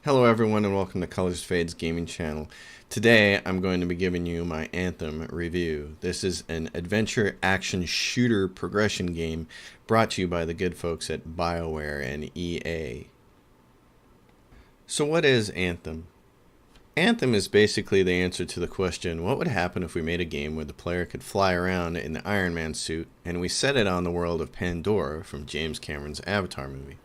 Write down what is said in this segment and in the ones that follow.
Hello everyone and welcome to ColorsFade's gaming channel. Today I'm going to be giving you my Anthem review. This is an adventure action shooter progression game brought to you by the good folks at BioWare and EA. So what is Anthem? Anthem is basically the answer to the question, what would happen if we made a game where the player could fly around in the Iron Man suit and we set it on the world of Pandora from James Cameron's Avatar movie.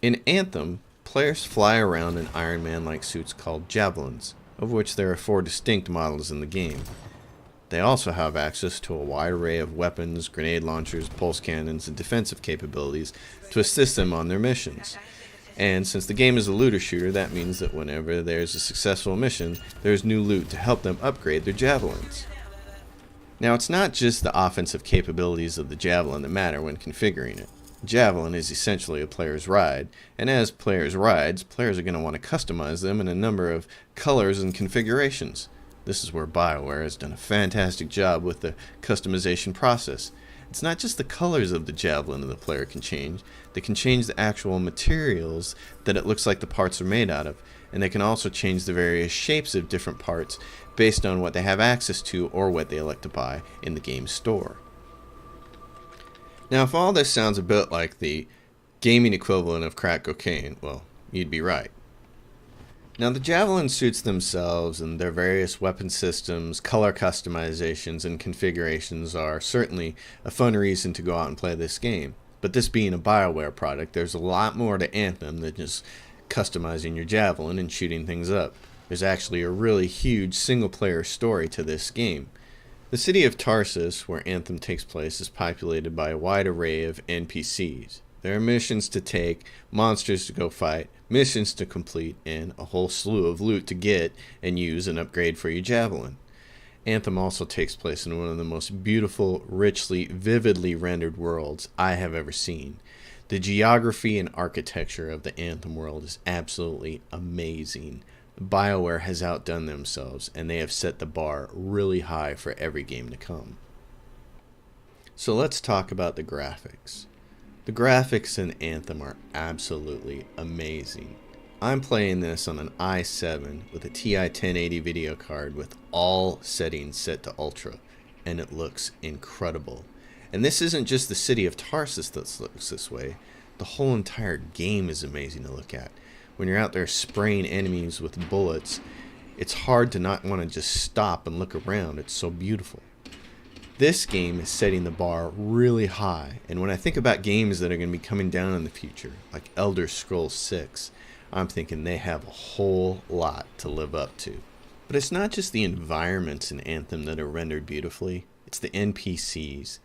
In Anthem, players fly around in Iron Man-like suits called javelins, of which there are 4 distinct models in the game. They also have access to a wide array of weapons, grenade launchers, pulse cannons, and defensive capabilities to assist them on their missions. And since the game is a looter shooter, that means that whenever there's a successful mission, there's new loot to help them upgrade their javelins. Now, it's not just the offensive capabilities of the javelin that matter when configuring it. Javelin is essentially a player's ride, and as players' rides, players are going to want to customize them in a number of colors and configurations. This is where BioWare has done a fantastic job with the customization process. It's not just the colors of the javelin that the player can change, they can change the actual materials that it looks like the parts are made out of, and they can also change the various shapes of different parts based on what they have access to or what they elect to buy in the game store. Now, if all this sounds a bit like the gaming equivalent of crack cocaine, well, you'd be right. Now, the javelin suits themselves and their various weapon systems, color customizations, and configurations are certainly a fun reason to go out and play this game. But this being a BioWare product, there's a lot more to Anthem than just customizing your javelin and shooting things up. There's actually a really huge single-player story to this game. The city of Tarsus, where Anthem takes place, is populated by a wide array of NPCs. There are missions to take, monsters to go fight, missions to complete, and a whole slew of loot to get and use and upgrade for your javelin. Anthem also takes place in one of the most beautiful, richly, vividly rendered worlds I have ever seen. The geography and architecture of the Anthem world is absolutely amazing. BioWare has outdone themselves, and they have set the bar really high for every game to come. So let's talk about the graphics. The graphics in Anthem are absolutely amazing. I'm playing this on an i7 with a TI 1080 video card with all settings set to ultra, and it looks incredible. And this isn't just the city of Tarsus that looks this way. The whole entire game is amazing to look at. When you're out there spraying enemies with bullets, it's hard to not want to just stop and look around. It's so beautiful. This game is setting the bar really high, and when I think about games that are going to be coming down in the future, like Elder Scrolls 6, I'm thinking they have a whole lot to live up to. But it's not just the environments in Anthem that are rendered beautifully, it's the NPCs.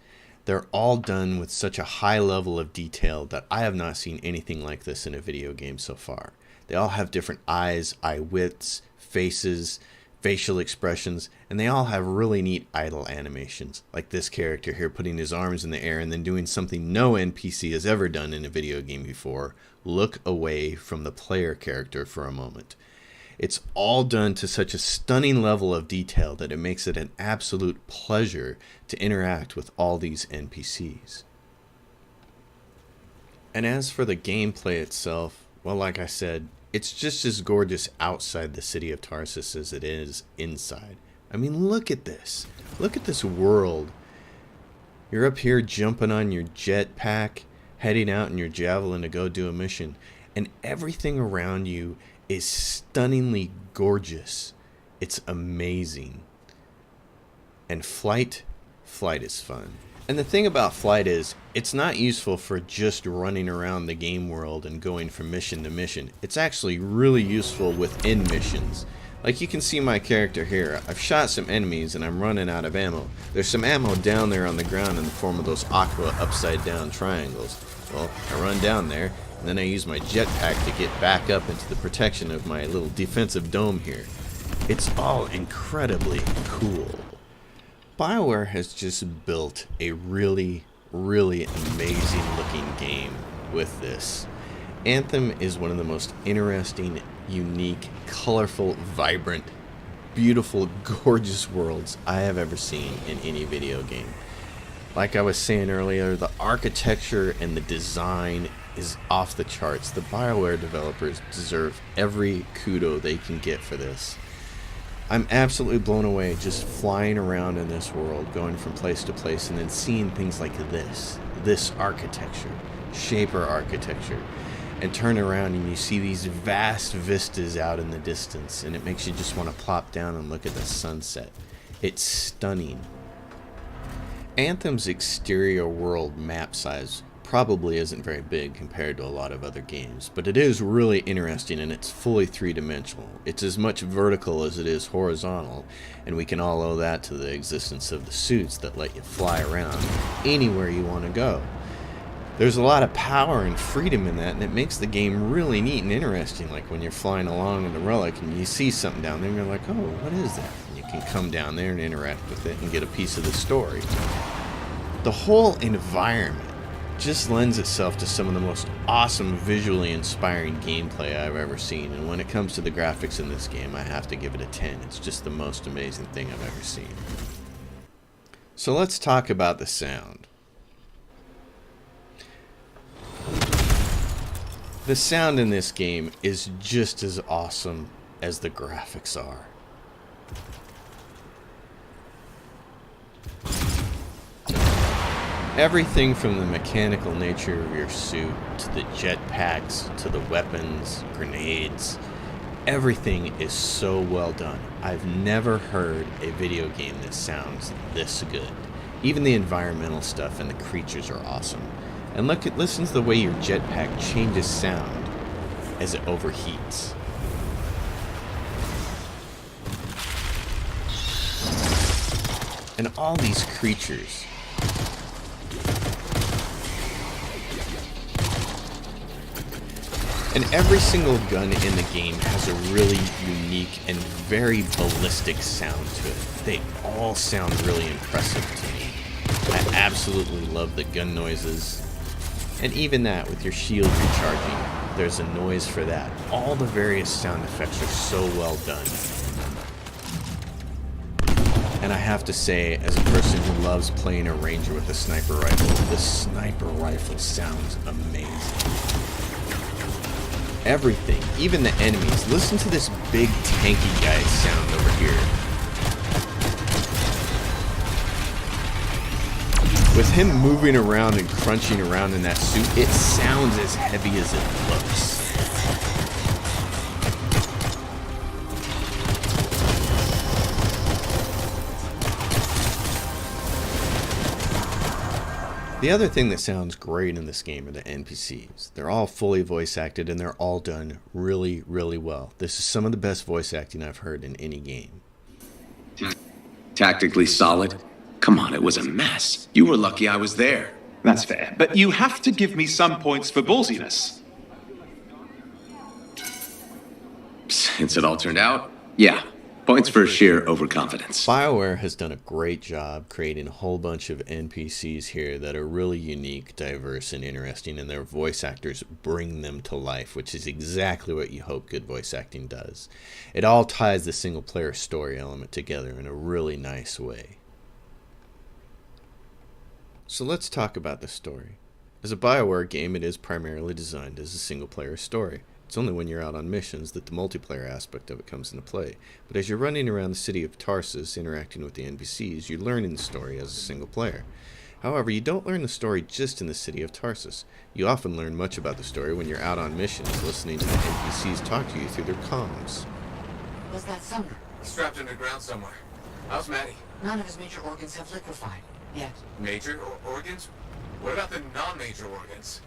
They're all done with such a high level of detail that I have not seen anything like this in a video game so far. They all have different eyes, eye widths, faces, facial expressions, and they all have really neat idle animations, like this character here putting his arms in the air and then doing something no NPC has ever done in a video game before: look away from the player character for a moment. It's all done to such a stunning level of detail that it makes it an absolute pleasure to interact with all these NPCs. And as for the gameplay itself, well, like I said, it's just as gorgeous outside the city of Tarsus as it is inside. I mean, look at this. Look at this world. You're up here jumping on your jetpack, heading out in your javelin to go do a mission, and everything around you is stunningly gorgeous. It's amazing. And flight is fun. And the thing about flight is, it's not useful for just running around the game world and going from mission to mission. It's actually really useful within missions. Like you can see my character here. I've shot some enemies and I'm running out of ammo. There's some ammo down there on the ground in the form of those aqua upside down triangles. Well, I run down there and then I use my jetpack to get back up into the protection of my little defensive dome here. It's all incredibly cool. BioWare has just built a really amazing looking game with this. Anthem is one of the most interesting, unique, colorful, vibrant, beautiful, gorgeous worlds I have ever seen in any video game. Like I was saying earlier, the architecture and the design is off the charts. The BioWare developers deserve every kudo they can get for this. I'm absolutely blown away just flying around in this world, going from place to place, and then seeing things like this architecture, Shaper architecture, and turn around and you see these vast vistas out in the distance, and it makes you just want to plop down and look at the sunset. It's stunning. Anthem's exterior world map size probably isn't very big compared to a lot of other games, but it is really interesting and it's fully three-dimensional. It's as much vertical as it is horizontal, and we can all owe that to the existence of the suits that let you fly around anywhere you want to go. There's a lot of power and freedom in that, and it makes the game really neat and interesting, like when you're flying along in the Relic and you see something down there and you're like, oh, what is that? And you can come down there and interact with it and get a piece of the story. The whole environment just lends itself to some of the most awesome, visually inspiring gameplay I've ever seen, and when it comes to the graphics in this game, I have to give it a 10. It's just the most amazing thing I've ever seen. So let's talk about the sound. The sound in this game is just as awesome as the graphics are. Everything from the mechanical nature of your suit, to the jetpacks, to the weapons, grenades, everything is so well done. I've never heard a video game that sounds this good. Even the environmental stuff and the creatures are awesome. And listen to the way your jetpack changes sound as it overheats. And all these creatures. And every single gun in the game has a really unique and very ballistic sound to it. They all sound really impressive to me. I absolutely love the gun noises. And even that, with your shield recharging, there's a noise for that. All the various sound effects are so well done. And I have to say, as a person who loves playing a ranger with a sniper rifle, the sniper rifle sounds amazing. Everything, even the enemies. Listen to this big tanky guy sound over here. With him moving around and crunching around in that suit, it sounds as heavy as it looks. The other thing that sounds great in this game are the NPCs. They're all fully voice acted and they're all done really, really well. This is some of the best voice acting I've heard in any game. Tactically solid? Come on, it was a mess. You were lucky I was there. That's fair, but you have to give me some points for ballsiness. Since it all turned out, yeah. Points for sheer overconfidence. BioWare has done a great job creating a whole bunch of NPCs here that are really unique, diverse, and interesting, and their voice actors bring them to life, which is exactly what you hope good voice acting does. It all ties the single-player story element together in a really nice way. So let's talk about the story. As a BioWare game, it is primarily designed as a single-player story. It's only when you're out on missions that the multiplayer aspect of it comes into play. But as you're running around the city of Tarsus, interacting with the NPCs, you learn in the story as a single player. However, you don't learn the story just in the city of Tarsus. You often learn much about the story when you're out on missions, listening to the NPCs talk to you through their comms. Was that Sumner? Strapped underground somewhere. How's Maddie? None of his major organs have liquefied yet. Major organs? What about the non-major organs?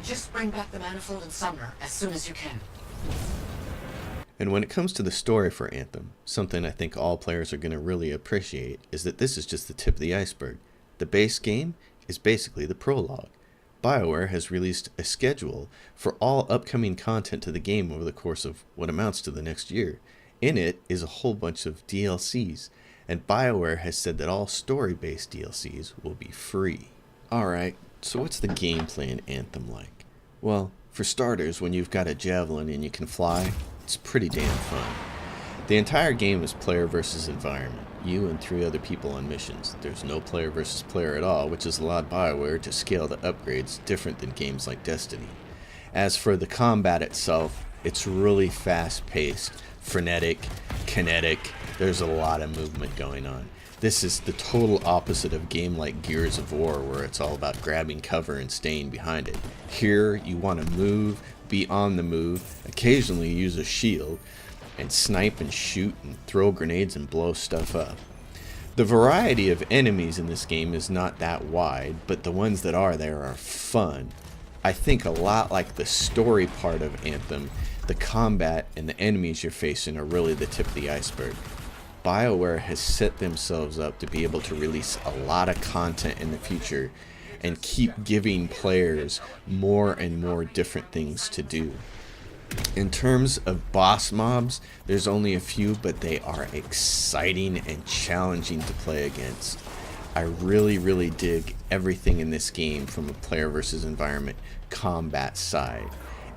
Just bring back the manifold and Sumner as soon as you can. And when it comes to the story for Anthem, something I think all players are going to really appreciate is that this is just the tip of the iceberg. The base game is basically the prologue. BioWare has released a schedule for all upcoming content to the game over the course of what amounts to the next year. In it is a whole bunch of DLCs, and BioWare has said that all story-based DLCs will be free. Alright, so what's the gameplay in Anthem like? Well, for starters, when you've got a javelin and you can fly, it's pretty damn fun. The entire game is player versus environment, you and 3 other people on missions. There's no player versus player at all, which has allowed BioWare to scale the upgrades different than games like Destiny. As for the combat itself, it's really fast-paced, frenetic, kinetic. There's a lot of movement going on. This is the total opposite of a game like Gears of War, where it's all about grabbing cover and staying behind it. Here, you want to move, be on the move, occasionally use a shield, and snipe and shoot and throw grenades and blow stuff up. The variety of enemies in this game is not that wide, but the ones that are there are fun. I think a lot like the story part of Anthem, the combat and the enemies you're facing are really the tip of the iceberg. BioWare has set themselves up to be able to release a lot of content in the future and keep giving players more and more different things to do. In terms of boss mobs, there's only a few, but they are exciting and challenging to play against. I really dig everything in this game from a player versus environment combat side.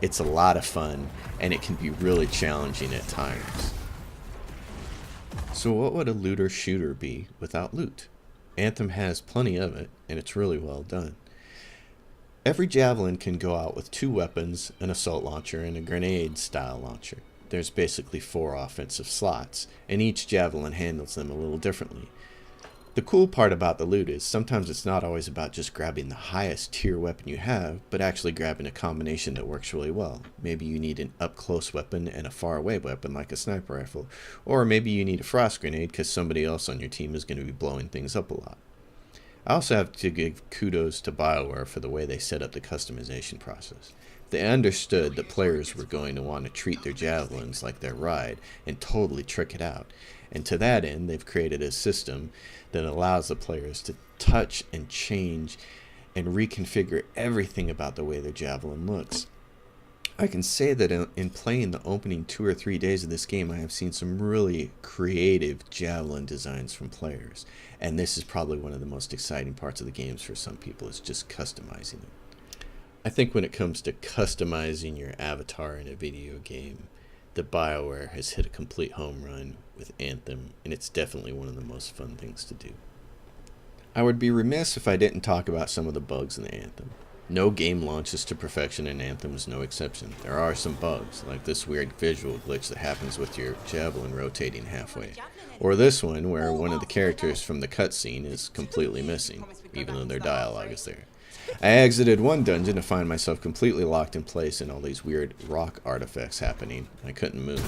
It's a lot of fun, and it can be really challenging at times. So what would a looter shooter be without loot? Anthem has plenty of it, and it's really well done. Every javelin can go out with 2 weapons, an assault launcher, and a grenade-style launcher. There's basically 4 offensive slots, and each javelin handles them a little differently. The cool part about the loot is sometimes it's not always about just grabbing the highest tier weapon you have, but actually grabbing a combination that works really well. Maybe you need an up-close weapon and a far-away weapon like a sniper rifle, or maybe you need a frost grenade because somebody else on your team is going to be blowing things up a lot. I also have to give kudos to BioWare for the way they set up the customization process. They understood that players were going to want to treat their javelins like their ride and totally trick it out. And to that end, they've created a system that allows the players to touch and change and reconfigure everything about the way their javelin looks. I can say that in playing the opening 2 or 3 days of this game, I have seen some really creative javelin designs from players. And this is probably one of the most exciting parts of the games for some people, is just customizing them. I think when it comes to customizing your avatar in a video game, the BioWare has hit a complete home run with Anthem, and it's definitely one of the most fun things to do. I would be remiss if I didn't talk about some of the bugs in the Anthem. No game launches to perfection, and Anthem is no exception. There are some bugs, like this weird visual glitch that happens with your javelin rotating halfway. Or this one, where one of the characters from the cutscene is completely missing, even though their dialogue is there. I exited one dungeon to find myself completely locked in place and all these weird rock artifacts happening. I couldn't move.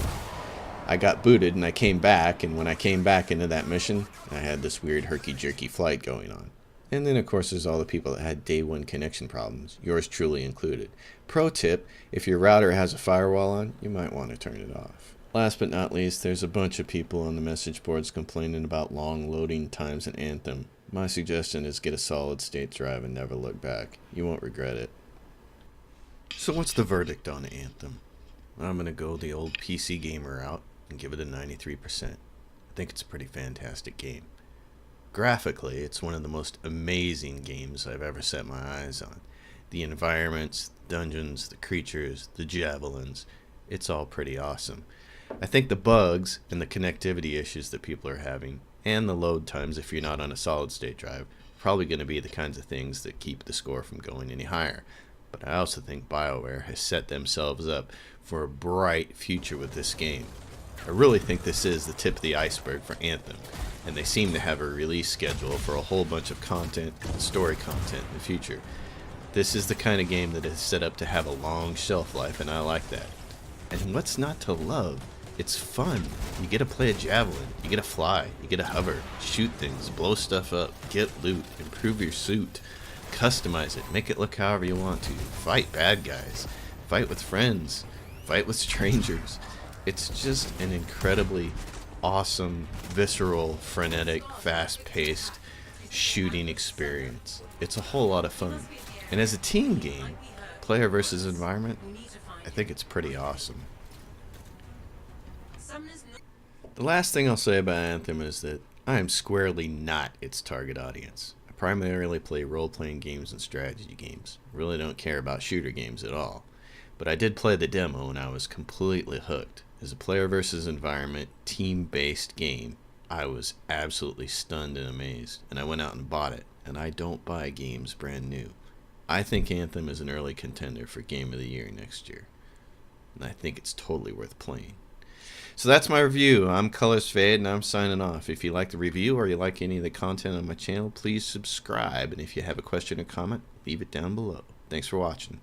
I got booted and I came back, and when I came back into that mission, I had this weird herky-jerky flight going on. And then, of course, there's all the people that had day 1 connection problems, yours truly included. Pro tip, if your router has a firewall on, you might want to turn it off. Last but not least, there's a bunch of people on the message boards complaining about long loading times in Anthem. My suggestion is get a solid-state drive and never look back. You won't regret it. So what's the verdict on Anthem? I'm going to go the old PC gamer route and give it a 93%. I think it's a pretty fantastic game. Graphically, it's one of the most amazing games I've ever set my eyes on. The environments, the dungeons, the creatures, the javelins, it's all pretty awesome. I think the bugs and the connectivity issues that people are having, and the load times if you're not on a solid state drive, are probably going to be the kinds of things that keep the score from going any higher. But I also think BioWare has set themselves up for a bright future with this game. I really think this is the tip of the iceberg for Anthem, and they seem to have a release schedule for a whole bunch of content and story content in the future. This is the kind of game that is set up to have a long shelf life, and I like that. And what's not to love? It's fun. You get to play a javelin, you get to fly, you get to hover, shoot things, blow stuff up, get loot, improve your suit, customize it, make it look however you want to, fight bad guys, fight with friends, fight with strangers. It's just an incredibly awesome, visceral, frenetic, fast-paced shooting experience. It's a whole lot of fun. And as a team game, player versus environment, I think it's pretty awesome. The last thing I'll say about Anthem is that I am squarely not its target audience. I primarily play role-playing games and strategy games. I really don't care about shooter games at all. But I did play the demo and I was completely hooked. As a player versus environment, team-based game, I was absolutely stunned and amazed. And I went out and bought it. And I don't buy games brand new. I think Anthem is an early contender for Game of the Year next year. And I think it's totally worth playing. So that's my review. I'm ColorsFade and I'm signing off. If you like the review or you like any of the content on my channel, please subscribe. And if you have a question or comment, leave it down below. Thanks for watching.